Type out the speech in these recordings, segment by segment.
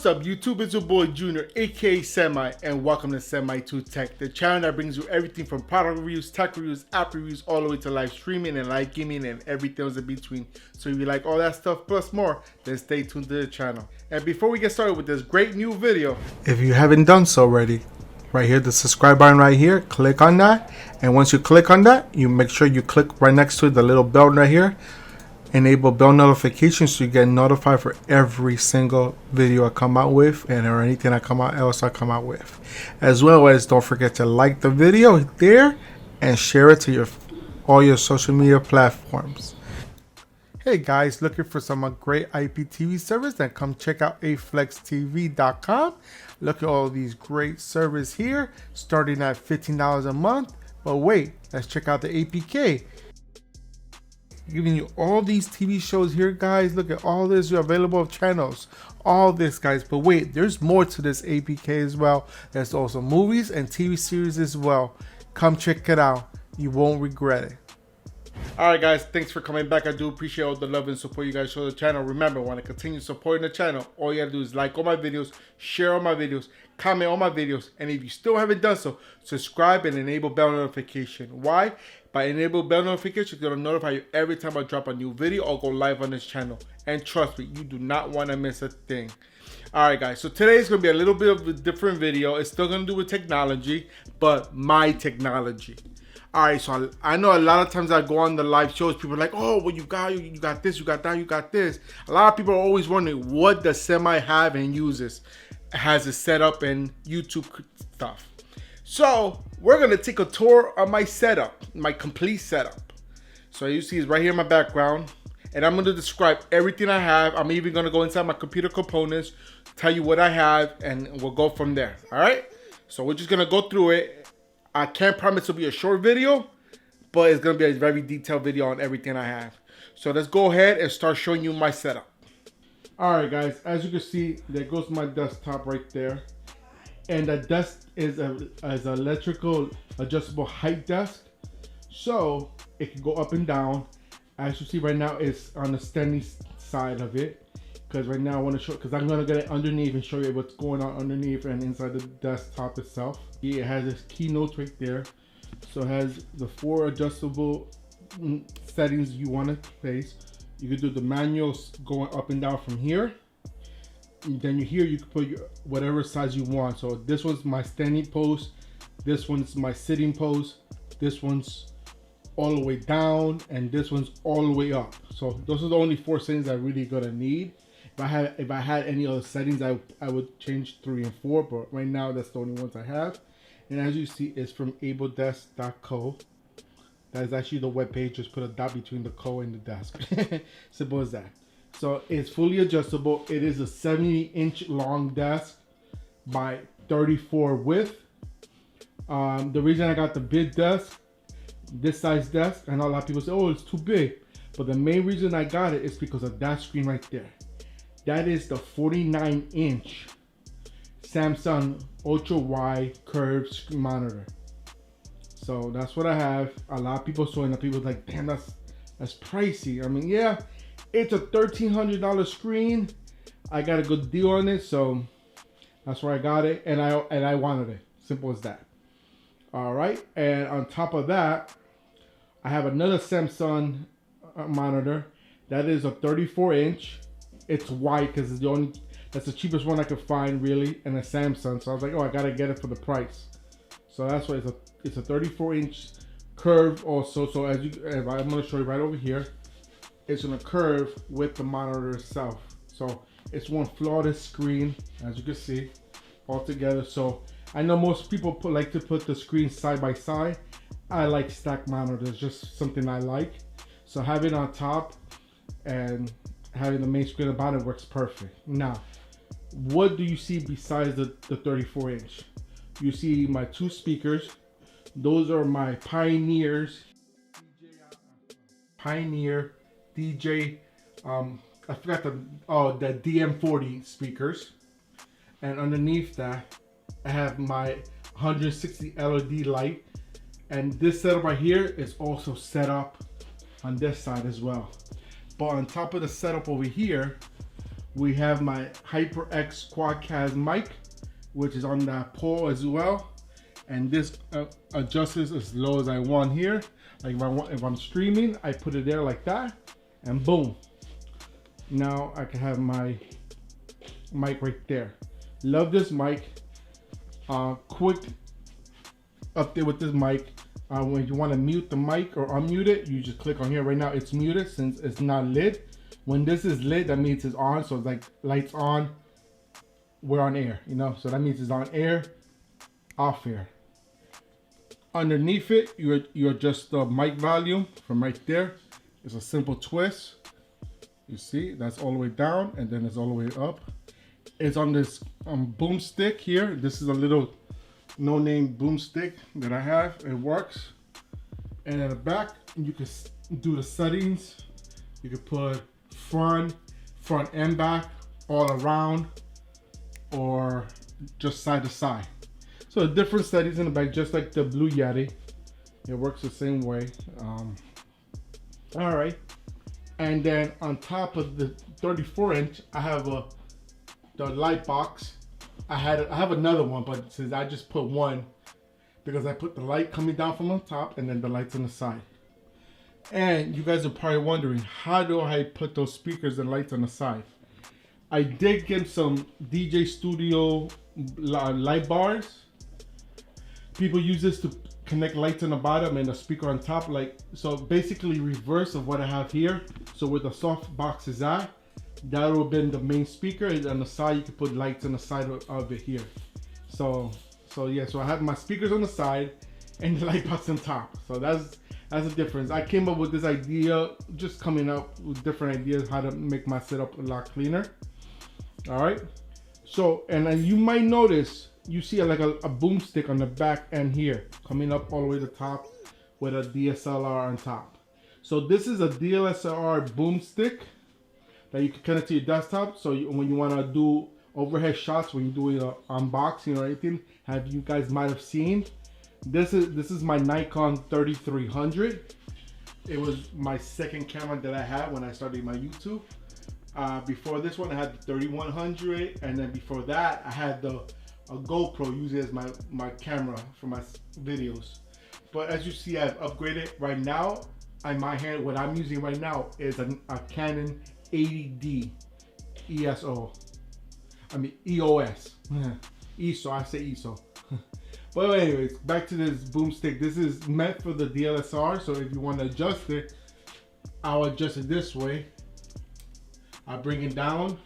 What's up YouTube, it's your boy Junior aka Semi, and welcome to Semi2 Tech, the channel that brings you everything from product reviews, tech reviews, app reviews, all the way to live streaming and live gaming and everything else in between. So if you like all that stuff plus more, then stay tuned to the channel. And before we get started with this great new video, if you haven't done so already, right here, the subscribe button right here, click on that, and once you click on that, you make sure you click right next to it, the little bell right here. Enable bell notifications so you get notified for every single video I come out with and or anything I come out with. As well as don't forget to like the video there and share it to all your social media platforms. Hey guys, looking for some great IPTV service? Then come check out aflextv.com. Look at all these great servers here, starting at $15 a month. But wait, let's check out the APK. Giving you all these TV shows here, guys. Look at all this, your available channels, all this, guys. But wait, there's more to this APK as well. There's also movies and TV series as well. Come check it out, you won't regret it. All right guys, thanks for coming back. I do appreciate all the love and support you guys show the channel. Remember, want to continue supporting the channel, all you gotta do is like all my videos, share all my videos, comment on my videos, and if you still haven't done so, subscribe and enable bell notification. Why? By enable bell notification, it's gonna notify you every time I drop a new video or go live on this channel. And trust me, you do not want to miss a thing. All right guys, so today is gonna be a little bit of a different video. It's still gonna do with technology, but my technology. All right, so I know a lot of times I go on the live shows, people are like, oh, well, you got this, you got that, you got this. A lot of people are always wondering, what does Semi have and uses? Has it set up and YouTube stuff. So we're gonna take a tour of my setup, my complete setup. So you see it's right here in my background, and I'm gonna describe everything I have. I'm even gonna go inside my computer components, tell you what I have, and we'll go from there. All right, so we're just gonna go through it. I can't promise it'll be a short video, but it's gonna be a very detailed video on everything I have. So let's go ahead and start showing you my setup. All right guys, as you can see, there goes my desktop right there. And the desk is an electrical adjustable height desk. So it can go up and down. As you see right now, it's on the standing side of it. Because right now I want to show, because I'm going to get it underneath and show you what's going on underneath and inside the desktop itself. It has its keynotes right there. So it has the 4 adjustable settings you want to place. You can do the manuals going up and down from here. And then here you can put your whatever size you want. So this one's my standing pose. This one's my sitting pose. This one's all the way down, and this one's all the way up. So those are the only 4 settings I'm really gonna need. If I had any other settings, I would change 3 and 4, but right now that's the only ones I have. And as you see, it's from abledesk.co. That is actually the web page. Just put a dot between the co and the desk. Simple as that. So it's fully adjustable. It is a 70-inch long desk by 34 width. The reason I got the big desk, this size desk, I know a lot of people say, oh, it's too big. But the main reason I got it is because of that screen right there. That is the 49-inch Samsung ultra wide curved screen monitor. So that's what I have. A lot of people saw it and people was like, damn, that's pricey. I mean, yeah, it's a $1,300 screen. I got a good deal on it, so that's where I got it, and I wanted it. Simple as that. All right, and on top of that, I have another Samsung monitor. That is a 34-inch. It's white because it's that's the cheapest one I could find really, and a Samsung. So I was like, oh, I gotta get it for the price. So that's why it's a 34-inch curve also. So I'm gonna show you right over here. It's gonna curve with the monitor itself. So it's one flawless screen, as you can see, all together. So I know most people like to put the screens side by side. I like stacked monitors, just something I like. So having it on top and having the main screen about it works perfect. Now, what do you see besides the 34-inch? You see my 2 speakers. Those are my Pioneer DJ, I forgot the DM40 speakers. And underneath that, I have my 160 LED light. And this setup right here is also set up on this side as well. But on top of the setup over here, We have my HyperX Quadcast mic, which is on that pole as well. And this adjusts as low as I want here. Like if I'm streaming, I put it there like that, and boom. Now I can have my mic right there. Love this mic. Quick update with this mic. When you want to mute the mic or unmute it, you just click on here. Right now it's muted since it's not lit. When this is lit, that means it's on. So it's like lights on, we're on air, you know? So that means it's on air, off air. Underneath it, you adjust the mic volume from right there. It's a simple twist. You see, that's all the way down, and then it's all the way up. It's on this boomstick here. This is a little no-name boomstick that I have. It works. And at the back, you can do the settings. You can put front and back, all around, or just side to side. So different settings in the back, just like the Blue Yeti. It works the same way. All right. And then on top of the 34-inch, I have the light box. I have another one, but since I just put one because I put the light coming down from on top and then the lights on the side. And you guys are probably wondering, how do I put those speakers and lights on the side? I did get some DJ Studio light bars. People use this to connect lights on the bottom and the speaker on top, like so. Basically, reverse of what I have here. So where the soft box is at, that would have been the main speaker, and on the side you can put lights on the side of it here. So yeah. So I have my speakers on the side and the light box on top. So that's the difference. I came up with this idea, just coming up with different ideas how to make my setup a lot cleaner. All right. So and then you might notice. You see like a boomstick on the back end here, coming up all the way to the top with a DSLR on top. So this is a DSLR boomstick that you can connect to your desktop. So when you want to do overhead shots, when you're doing an unboxing or anything, you guys might have seen. This is my Nikon 3300. It was my second camera that I had when I started my YouTube. Before this one, I had the 3100, and then before that, I had a GoPro, using it as my camera for my videos. But as you see, I've upgraded. Right now, in my hand, what I'm using right now is a Canon 80D ESO. I mean EOS. ESO, I say ESO. But anyways, back to this boomstick. This is meant for the DSLR, so if you want to adjust it, I'll adjust it this way. I bring it down,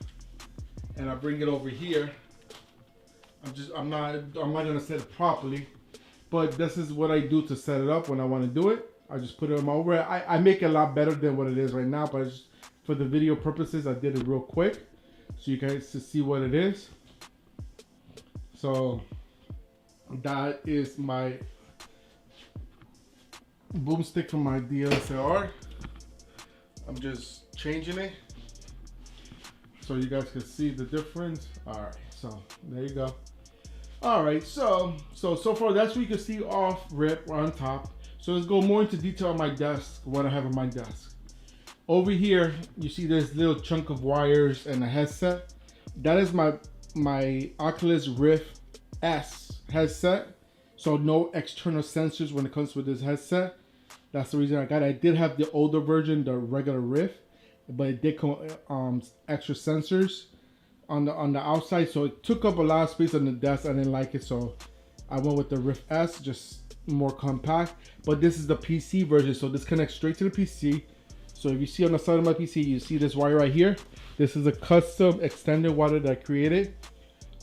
and I bring it over here. I'm not gonna set it properly, but this is what I do to set it up when I want to do it. I just put it on my overhead. I make it a lot better than what it is right now, but just for the video purposes, I did it real quick so you guys to see what it is. So that is my boomstick from my DSLR. I'm just changing it so you guys can see the difference. All right, so there you go. All right, so far that's what you can see off rip on top. So let's go more into detail on my desk, what I have on my desk. Over here, you see this little chunk of wires and a headset. That is my Oculus Rift S headset. So no external sensors when it comes with this headset. That's the reason I got it. I did have the older version, the regular Rift, but it did come extra sensors on the outside, so it took up a lot of space on the desk. I didn't like it, so I went with the Rift S, just more compact. But this is the PC version, so this connects straight to the PC. So if you see on the side of my PC, you see this wire right here. This is a custom extended wire that I created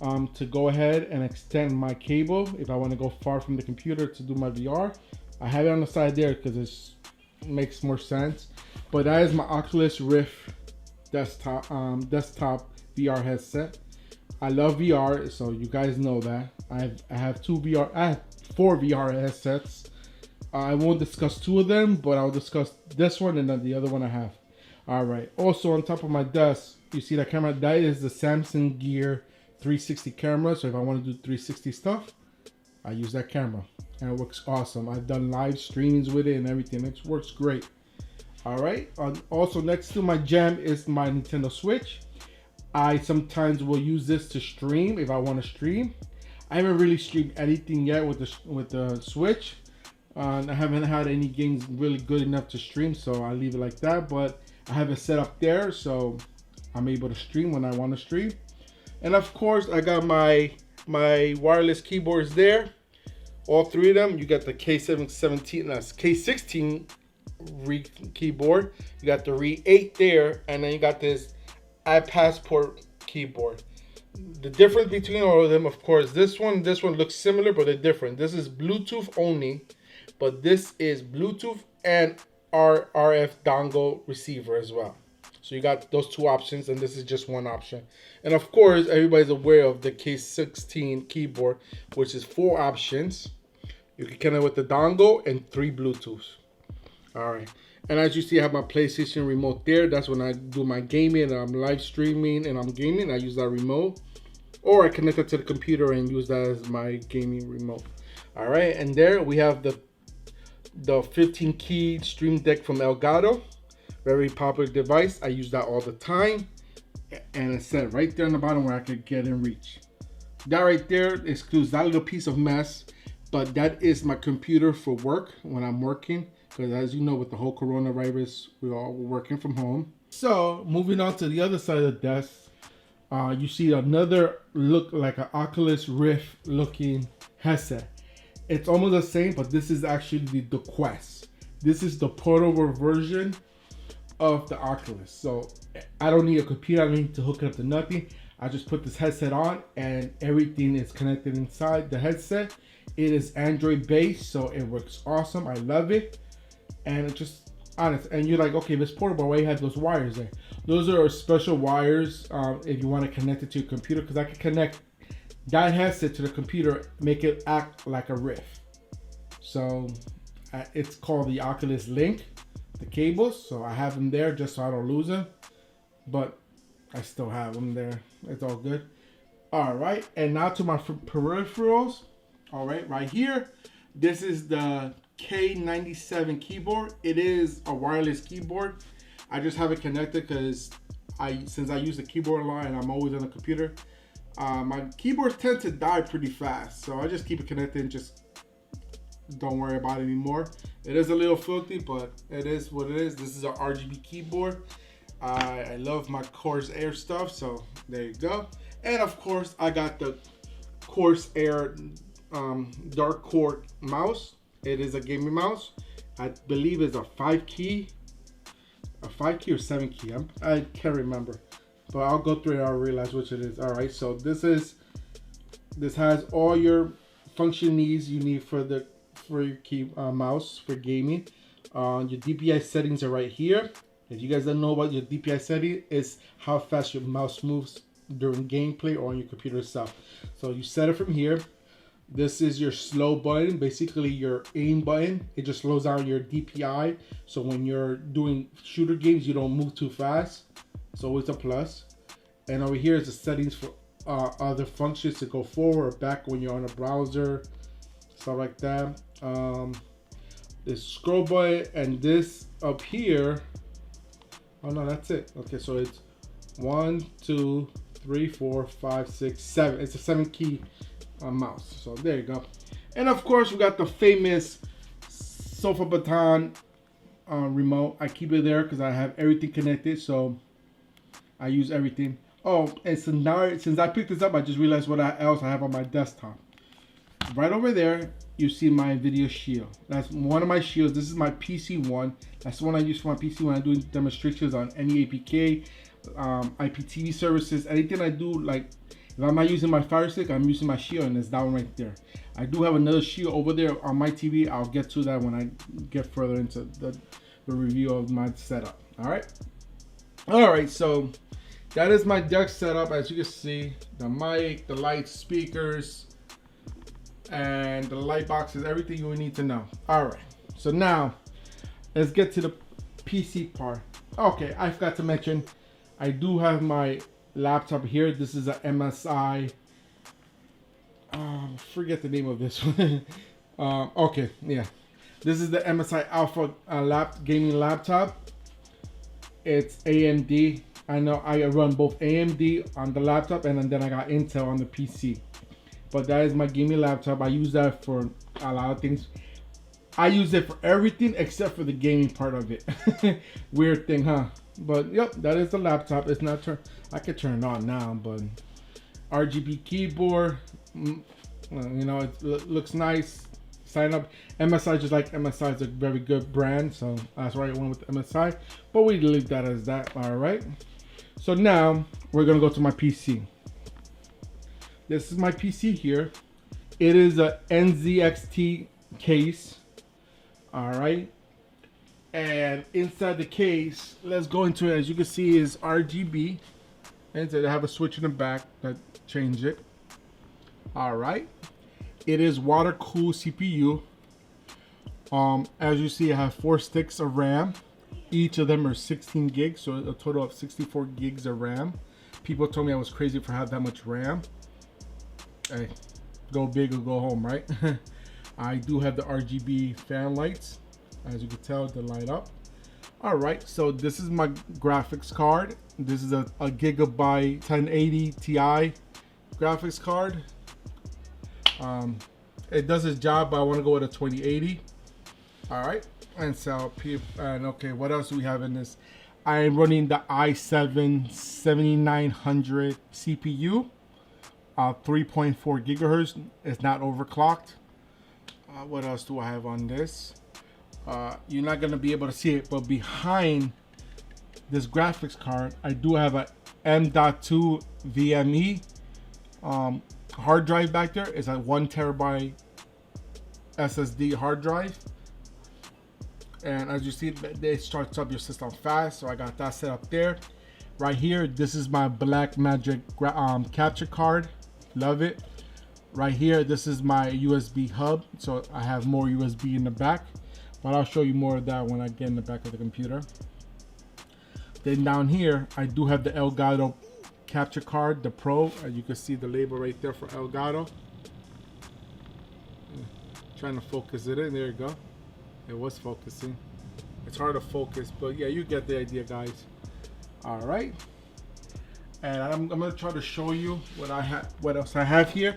to go ahead and extend my cable if I want to go far from the computer to do my VR. I have it on the side there because it makes more sense. But that is my Oculus Rift desktop VR headset. I love VR, so you guys know that. I have 4 VR headsets. I won't discuss 2 of them, but I'll discuss this one and then the other one I have. All right. Also on top of my desk, you see that camera? That is the Samsung Gear 360 camera. So if I want to do 360 stuff, I use that camera, and it works awesome. I've done live streamings with it and everything. It works great. All right. Also next to my gem is my Nintendo Switch. I sometimes will use this to stream if I want to stream. I haven't really streamed anything yet with the Switch. I haven't had any games really good enough to stream, so I leave it like that. But I have it set up there, so I'm able to stream when I want to stream. And of course, I got my wireless keyboards there. All three of them. You got the K717, that's K16 keyboard. You got the Re8 there, and then you got this iPassport keyboard. The difference between all of them, of course, this one looks similar, but they're different. This is Bluetooth only, but this is Bluetooth and RF dongle receiver as well. So you got those two options, and this is just one option. And of course, everybody's aware of the K16 keyboard, which is 4 options. You can connect with the dongle and 3 Bluetooths. All right. And as you see, I have my PlayStation remote there. That's when I do my gaming and I'm live streaming and I'm gaming. I use that remote. Or I connect it to the computer and use that as my gaming remote. All right. And there we have the 15 key Stream Deck from Elgato. Very popular device. I use that all the time. And it's set right there on the bottom where I could get in reach. That right there excludes that little piece of mess. But that is my computer for work when I'm working. Because as you know, with the whole coronavirus, we're all working from home. So moving on to the other side of the desk, you see another look like an Oculus Rift looking headset. It's almost the same, but this is actually the Quest. This is the portable version of the Oculus. So I don't need a computer. I don't need to hook it up to nothing. I just put this headset on and everything is connected inside the headset. It is Android based, so it works awesome. I love it. And it's just honest. And you're like, okay, if it's portable, why you have those wires there? Those are special wires if you want to connect it to your computer, because I can connect that headset to the computer, make it act like a Rift. So it's called the Oculus Link, the cables. So I have them there just so I don't lose them. But I still have them there. It's all good. All right. And now to my peripherals. All right here. This is the K97 keyboard. It is a wireless keyboard. I just have it connected because since I use the keyboard a lot and I'm always on the computer, my keyboards tend to die pretty fast. So I just keep it connected and just don't worry about it anymore. It is a little filthy, but it is what it is. This is an RGB keyboard. I love my Corsair stuff, so there you go. And of course, I got the Corsair Dark Core mouse. It is a gaming mouse. I believe it's a 5 key or 7 key. I can't remember, but I'll go through it and I'll realize which it is. All right, so this has all your function needs you need for your key mouse for gaming. Your DPI settings are right here. If you guys don't know about your DPI setting, it's how fast your mouse moves during gameplay or on your computer itself. So you set it from here. This is your slow button, basically your aim button. It just slows down your DPI. So when you're doing shooter games, you don't move too fast. It's always a plus. And over here is the settings for other functions to go forward or back when you're on a browser, stuff like that. This scroll button and this up here. Oh no, that's it. Okay, so it's 1, 2, 3, 4, 5, 6, 7. It's a 7 key mouse. So there you go. And of course, we got the famous Sofa Baton remote. I keep it there because I have everything connected, so I use everything. Oh, and so now since I picked this up, I just realized what else I have on my desktop. Right over there, you see my video shield. That's one of my shields. This is my PC one. That's the one I use for my PC when I'm doing demonstrations on any APK, IPTV services, anything I do. Like if I'm not using my FireStick, I'm using my shield, and it's that one right there. I do have another shield over there on my TV. I'll get to that when I get further into the review of my setup. All right, so that is my deck setup. As you can see, the mic, the lights, speakers, and the light boxes, everything you would need to know. All right, so now let's get to the PC part. Okay, I forgot to mention, I do have my laptop here. This is a MSI, forget the name of this one. Okay, yeah, this is the MSI Alpha gaming laptop. It's AMD I know I run both AMD on the laptop and then I got Intel on the PC. But that is my gaming laptop. I use that for a lot of things. I use it for everything except for the gaming part of it. Weird thing, huh? But yep, that is the laptop. It's not turn. I could turn it on now, but RGB keyboard. You know, it looks nice. Sign up MSI, just like MSI is a very good brand, so that's why I went with MSI. But we leave that as that. All right. So now we're gonna go to my PC. This is my PC here. It is a NZXT case. All right. And inside the case, let's go into it. As you can see, is RGB. And so they have a switch in the back that change it. All right. It is water cooled CPU. As you see, I have 4 sticks of RAM. Each of them are 16 gigs, so a total of 64 gigs of RAM. People told me I was crazy for having that much RAM. Hey, go big or go home, right? I do have the RGB fan lights. As you can tell, they light up. All right, so this is my graphics card. This is a Gigabyte 1080 Ti graphics card. It does its job, but I want to go with a 2080. All right, and so okay, what else do we have in this? I am running the i7 7900 CPU. 3.4 gigahertz. It's not overclocked. What else do I have on this? You're not gonna be able to see it, but behind this graphics card, I do have a M.2 VMe hard drive back there. It's a 1 terabyte SSD hard drive. And as you see, it starts up your system fast. So I got that set up there. Right here, this is my Blackmagic capture card. Love it. Right here, this is my USB hub. So I have more USB in the back, but I'll show you more of that when I get in the back of the computer. Then down here, I do have the Elgato capture card, the Pro. As you can see the label right there for Elgato. Trying to focus it in. There you go. It was focusing. It's hard to focus, but yeah, you get the idea, guys. All right. And I'm gonna try to show you what I have, what else I have here.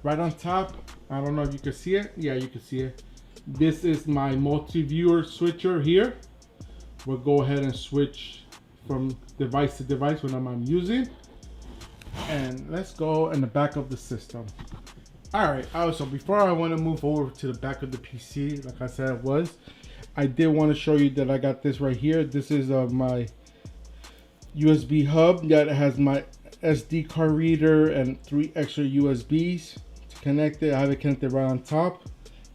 Right on top, I don't know if you can see it. Yeah, you can see it. This is my multi-viewer switcher here. We'll go ahead and switch from device to device when I'm using. And let's go in the back of the system. All right, so before I want to move over to the back of the PC, like I said I did want to show you that I got this right here. This is my USB hub that has my SD card reader and 3 extra USBs to connect it. I have it connected right on top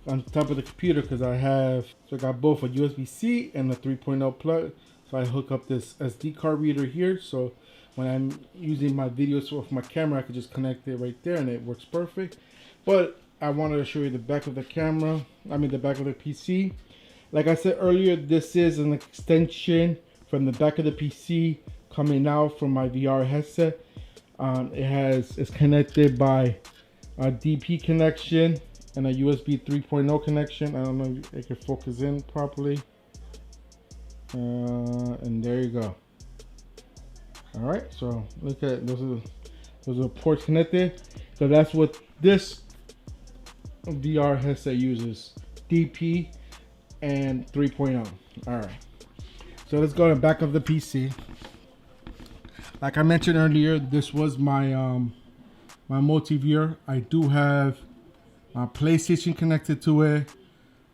of the computer because I got both a USB-C and a 3.0 plug. So I hook up this SD card reader here. So when I'm using my videos with my camera, I can just connect it right there and it works perfect. But I wanted to show you the back of the camera. The back of the PC. Like I said earlier, this is an extension from the back of the PC coming out from my VR headset. It's connected by a DP connection and a USB 3.0 connection. I don't know if it can focus in properly. And there you go. All right, so look at those are ports connected. So that's what this VR headset uses, DP and 3.0. All right, so let's go to the back of the PC. Like I mentioned earlier, this was my my multi-viewer. I do have my PlayStation connected to it.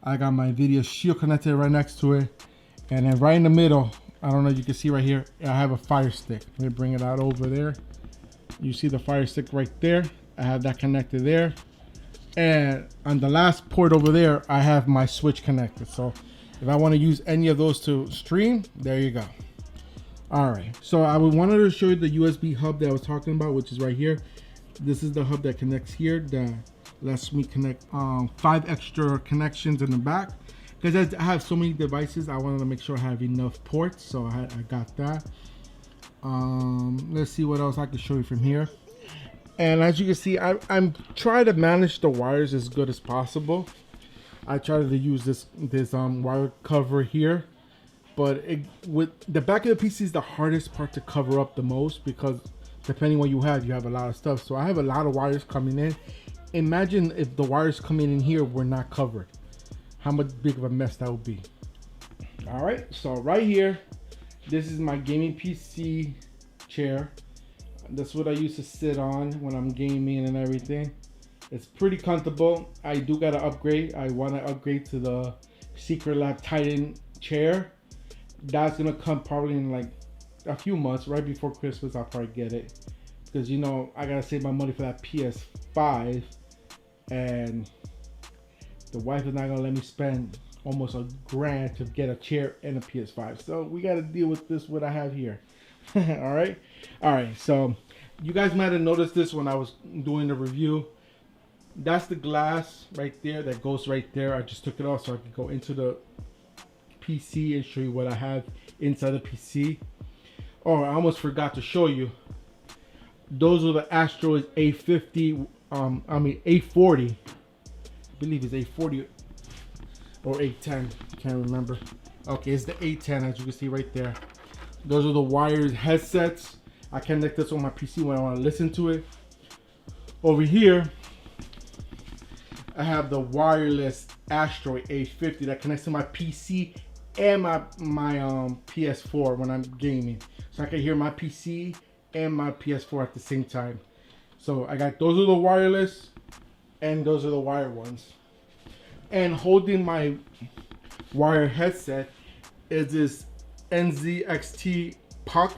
I got my Video Shield connected right next to it. And then right in the middle, I don't know if you can see right here, I have a FireStick. Let me bring it out over there. You see the FireStick right there. I have that connected there. And on the last port over there, I have my Switch connected. So if I want to use any of those to stream, there you go. All right, so I wanted to show you the USB hub that I was talking about, which is right here. This is the hub that connects here, that lets me connect 5 extra connections in the back. Because I have so many devices, I wanted to make sure I have enough ports, so I got that. Let's see what else I can show you from here. And as you can see, I'm trying to manage the wires as good as possible. I try to use this wire cover here But with the back of the PC is the hardest part to cover up the most, because depending what you have a lot of stuff. So I have a lot of wires coming in. Imagine if the wires coming in here were not covered, how much big of a mess that would be. All right, so right here, this is my gaming PC chair. That's what I used to sit on when I'm gaming and everything. It's pretty comfortable. I do gotta upgrade. I want to upgrade to the Secret Lab Titan chair. That's gonna come probably in like a few months, right before Christmas. I'll probably get it, because you know I gotta save my money for that PS5, and the wife is not gonna let me spend almost $1,000 to get a chair and a PS5. So we gotta deal with this, what I have here. all right. So you guys might have noticed this when I was doing the review. That's the glass right there that goes right there. I just took it off so I could go into the PC and show you what I have inside the PC. Oh, I almost forgot to show you. Those are the Astros A50. A40. I believe it's A40 or A10. Can't remember. Okay, it's the A10, as you can see right there. Those are the wired headsets. I connect this on my PC when I want to listen to it. Over here, I have the wireless Astro A50 that connects to my PC and my PS4 when I'm gaming. So I can hear my PC and my PS4 at the same time. So I got, those are the wireless and those are the wired ones. And holding my wire headset is this NZXT puck.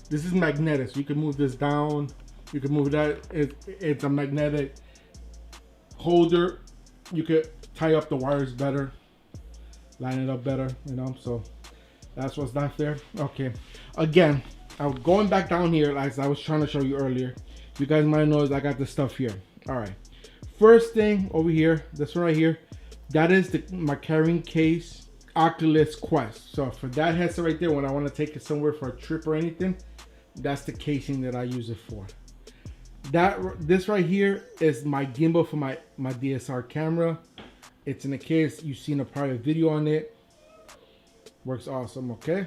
This is magnetic, so you can move this down, you can move that. It's a magnetic holder. You could tie up the wires better, line it up better, you know. So that's what's not there. Okay, again, I'm going back down here as I was trying to show you earlier. You guys might notice I got this stuff here. All right, first thing over here, this one right here, that is my carrying case, Oculus Quest. So for that headset right there, when I want to take it somewhere for a trip or anything, that's the casing that I use it for. This right here is my gimbal for my DSLR camera. It's in a case. You've seen a prior video on it. Works awesome. Okay,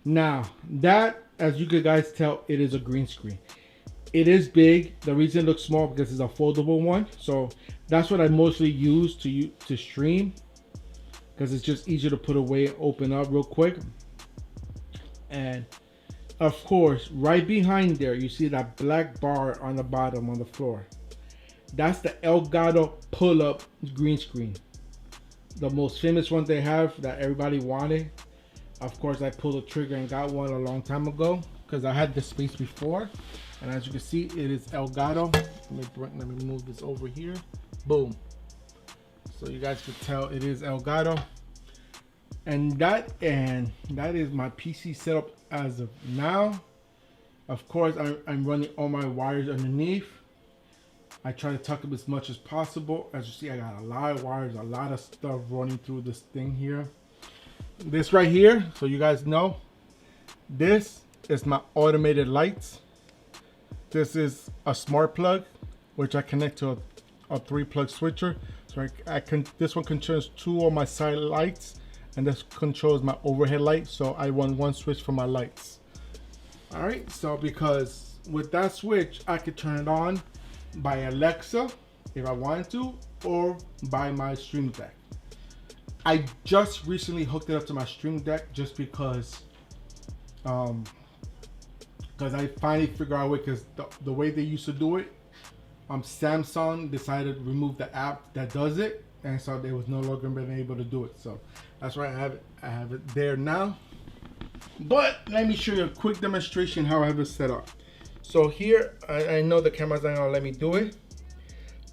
now that, as you guys tell, it is a green screen. It is big. The reason it looks small because it's a foldable one. So that's what I mostly use to stream, because it's just easier to put away and open up real quick. And of course, right behind there, you see that black bar on the bottom on the floor. That's the Elgato pull-up green screen. The most famous one they have that everybody wanted. Of course, I pulled the trigger and got one a long time ago because I had the space before. And as you can see, it is Elgato. Let me move this over here. Boom. So you guys can tell it is Elgato. And that is my PC setup as of now. Of course, I'm running all my wires underneath. I try to tuck them as much as possible. As you see, I got a lot of wires, a lot of stuff running through this thing here. This right here, so you guys know, this is my automated lights. This is a smart plug, which I connect to a 3-plug switcher. So this one controls 2 of my side lights, and this controls my overhead light. So I want one switch for my lights. All right, so because with that switch, I could turn it on by Alexa if I wanted to, or by my Stream Deck. I just recently hooked it up to my Stream Deck just because I finally figured out a way, because the way they used to do it, Samsung decided to remove the app that does it, and so they was no longer been able to do it. So that's why I have it there now. But let me show you a quick demonstration how I have it set up. So here, I know the camera's not gonna let me do it,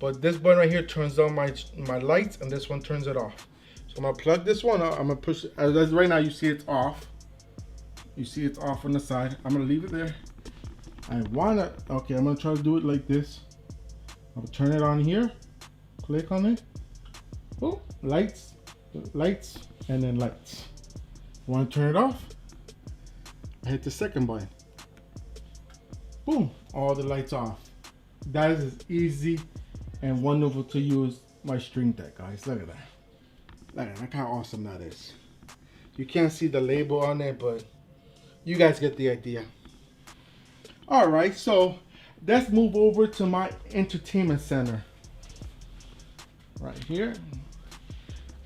but this button right here turns on my lights, and this one turns it off. So I'm gonna plug this one up. I'm gonna push it. As right now, you see it's off. You see it's off on the side. I'm gonna leave it there. I'm gonna try to do it like this. I'm gonna turn it on here. Click on it. Oh, lights, and then lights. Want to turn it off? I hit the second button. Boom, all the lights off. That is easy and wonderful to use my Stream Deck, guys. Look at that. Look how awesome that is. You can't see the label on it, but you guys get the idea. All right, so let's move over to my entertainment center. Right here.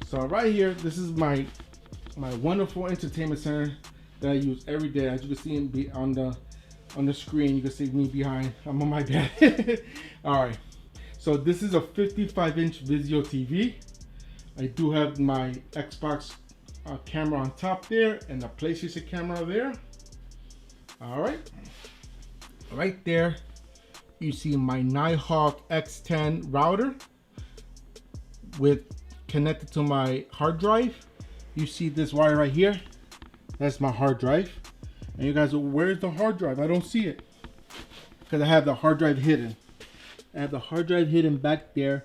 So right here, this is my wonderful entertainment center that I use every day. As you can see be on the screen, you can see me behind. I'm on my bed. All right. So this is a 55-inch Vizio TV. I do have my Xbox camera on top there and the PlayStation camera there. All right. Right there, you see my Nighthawk X10 router with connected to my hard drive. You see this wire right here? That's my hard drive. And you guys, where's the hard drive? I don't see it because I have the hard drive hidden. I have the hard drive hidden back there.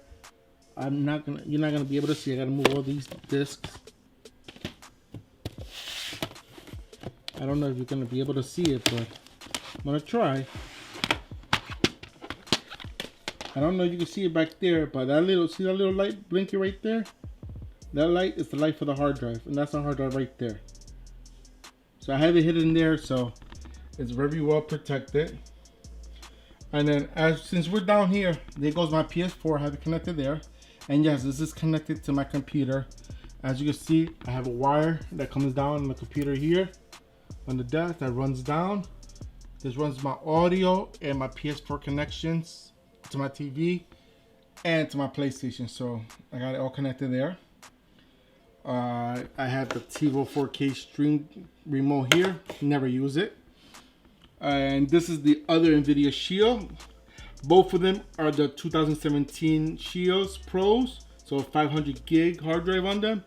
You're not gonna be able to see. I gotta move all these discs. I don't know if you're gonna be able to see it, but I'm gonna try. I don't know if you can see it back there, but see that little light blinking right there? That light is the light for the hard drive, and that's the hard drive right there. So I have it hidden there, so it's very well protected. And then since we're down here, there goes my PS4. I have it connected there. And yes, this is connected to my computer. As you can see, I have a wire that comes down on the computer here on the desk that runs down. This runs my audio and my PS4 connections to my TV and to my PlayStation. So I got it all connected there. I have the TiVo 4K stream remote here. Never use it. And this is the other NVIDIA Shield. Both of them are the 2017 Shields Pros. So 500 gig hard drive on them.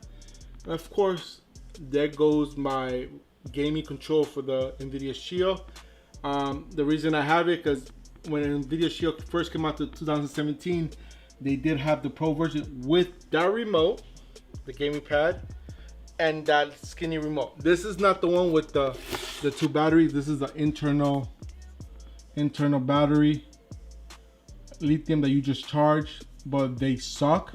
Of course, there goes my gaming control for the NVIDIA Shield. The reason I have it because when NVIDIA Shield first came out in 2017, they did have the Pro version with that remote, the gaming pad, and that skinny remote. This is not the one with the two batteries. This is the internal battery, lithium that you just charge, but they suck.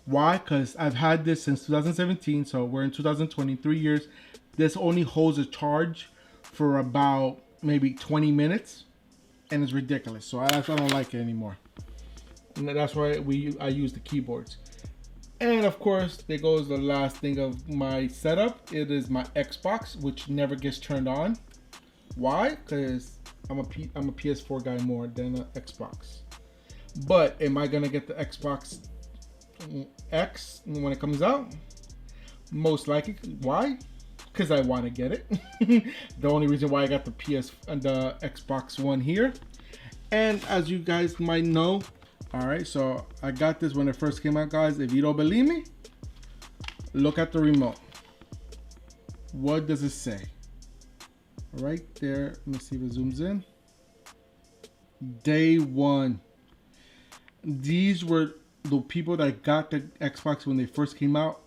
Why? Because I've had this since 2017, so we're in 2020, 3 years. This only holds a charge for about maybe 20 minutes, and it's ridiculous. So I don't like it anymore. And that's why I use the keyboards. And of course, there goes the last thing of my setup. It is my Xbox, which never gets turned on. Why? Because I'm a PS4 guy more than an Xbox. But am I gonna get the Xbox X when it comes out? Most likely. Why? Because I want to get it. The only reason why I got the Xbox One here. And as you guys might know, all right, so I got this when it first came out, guys. If you don't believe me, look at the remote. What does it say? Right there. Let me see if it zooms in. Day one. These were the people that got the Xbox when they first came out,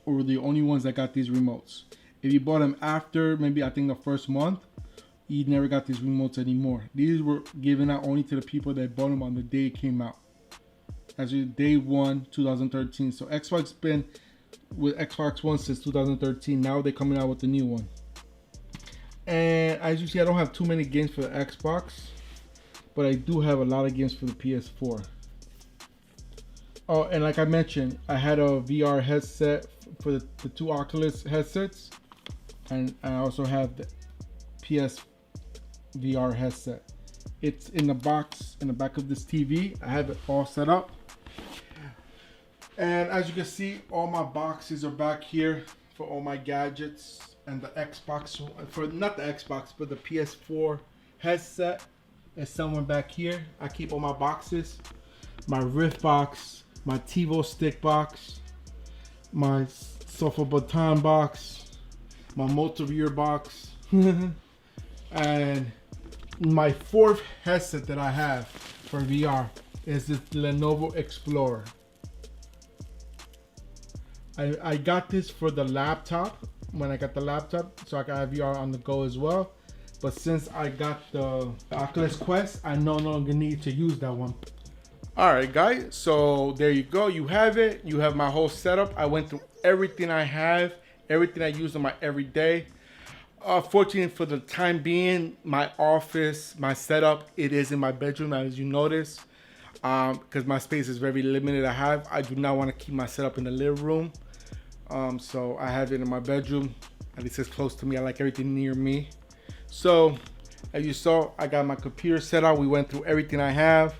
or were the only ones that got these remotes. If you bought them after, maybe I think the first month, you never got these remotes anymore. These were given out only to the people that bought them on the day it came out. As day one, 2013. So Xbox been with Xbox One since 2013. Now they're coming out with the new one. And as you see, I don't have too many games for the Xbox, but I do have a lot of games for the PS4. Oh, and like I mentioned, I had a VR headset for the two Oculus headsets, and I also have the PS VR headset. It's in the box in the back of this TV. I have it all set up. And as you can see, all my boxes are back here for all my gadgets, and the Xbox, for not the Xbox, but the PS4 headset is somewhere back here. I keep all my boxes, my Rift box, my TiVo stick box, my Sofa Baton box, my Multiviewer box, and my fourth headset that I have for VR is this Lenovo Explorer. I got this for the laptop when I got the laptop, so I can have VR on the go as well. But since I got the Oculus Quest, I no longer need to use that one. All right, guys, so there you go. You have it. You have my whole setup. I went through everything I have everything I use in my everyday. Fortunately for the time being, my office, my setup, it is in my bedroom, as you notice, because my space is very limited. I do not want to keep my setup in the living room, so I have it in my bedroom. At least it's close to me. I like everything near me. So as you saw, I got my computer set up. We went through everything I have,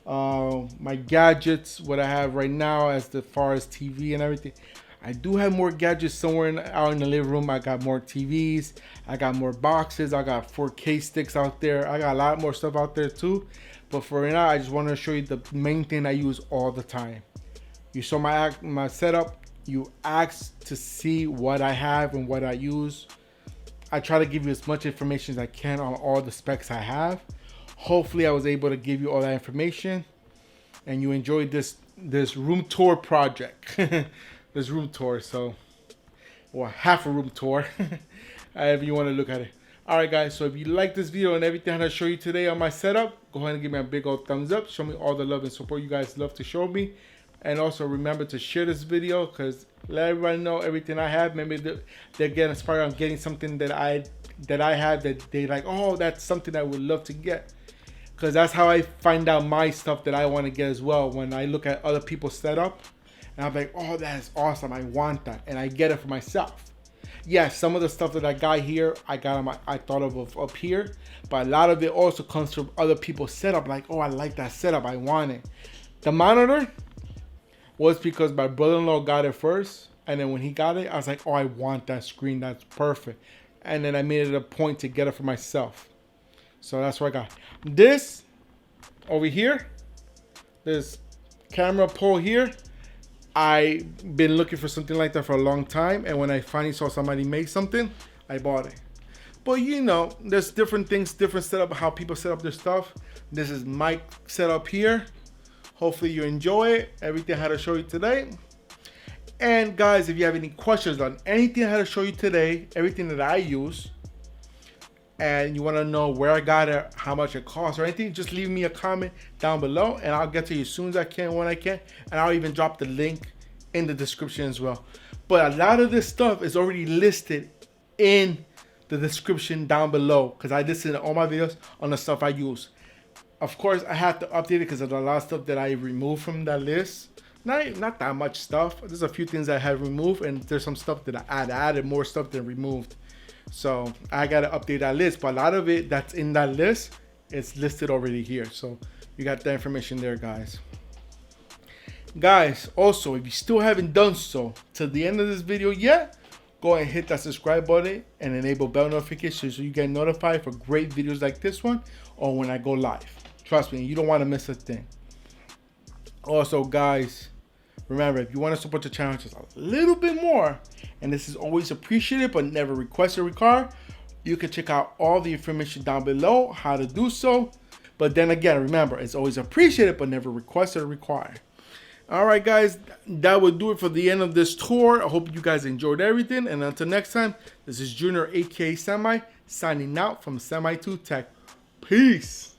my gadgets, what I have right now as far as TV and everything. I do have more gadgets somewhere out in the living room. I got more TVs. I got more boxes. I got 4K sticks out there. I got a lot more stuff out there too. But for right now, I just want to show you the main thing I use all the time. You saw my setup. You asked to see what I have and what I use. I try to give you as much information as I can on all the specs I have. Hopefully, I was able to give you all that information, and you enjoyed this room tour project. This room tour, or half a room tour, however you want to look at it. All right, guys, so if you like this video and everything I show you today on my setup, go ahead and give me a big old thumbs up. Show me all the love and support you guys love to show me. And also remember to share this video, because let everybody know everything I have. Maybe they get inspired on getting something that I have that they like, oh, that's something I would love to get. Because that's how I find out my stuff that I want to get as well. When I look at other people's setup, and I'm like, oh, that's awesome. I want that. And I get it for myself. Yes, some of the stuff that I got here, I thought of up here. But a lot of it also comes from other people's setup. Like, oh, I like that setup. I want it. The monitor was because my brother-in-law got it first. And then when he got it, I was like, oh, I want that screen. That's perfect. And then I made it a point to get it for myself. So that's what I got. This over here, this camera pole here, I've been looking for something like that for a long time, and when I finally saw somebody make something, I bought it. But you know, there's different things, different setup, how people set up their stuff. This is my setup here. Hopefully you enjoy it. Everything I had to show you today. And guys, if you have any questions on anything I had to show you today, everything that I use, and you want to know where I got it, how much it costs or anything, just leave me a comment down below and I'll get to you as soon as I can, when I can, and I'll even drop the link in the description as well. But a lot of this stuff is already listed in the description down below, because I listed all my videos on the stuff I use. Of course, I have to update it because there's a lot of stuff that I removed from that list. Not that much stuff. There's a few things I have removed, and there's some stuff that I added more stuff than removed. So I gotta update that list, but a lot of it that's in that list, it's listed already here. So you got that information there, guys. Guys, also, if you still haven't done so to the end of this video yet, go ahead and hit that subscribe button and enable bell notifications so you get notified for great videos like this one or when I go live. Trust me, you don't want to miss a thing. Also, guys, remember, if you want to support the channel just a little bit more, and this is always appreciated but never requested or required, you can check out all the information down below how to do so. But then again, remember, it's always appreciated but never requested or required. All right, guys, that will do it for the end of this tour. I hope you guys enjoyed everything. And until next time, this is Junior, aka Semi, signing out from Semi2Tech. Peace.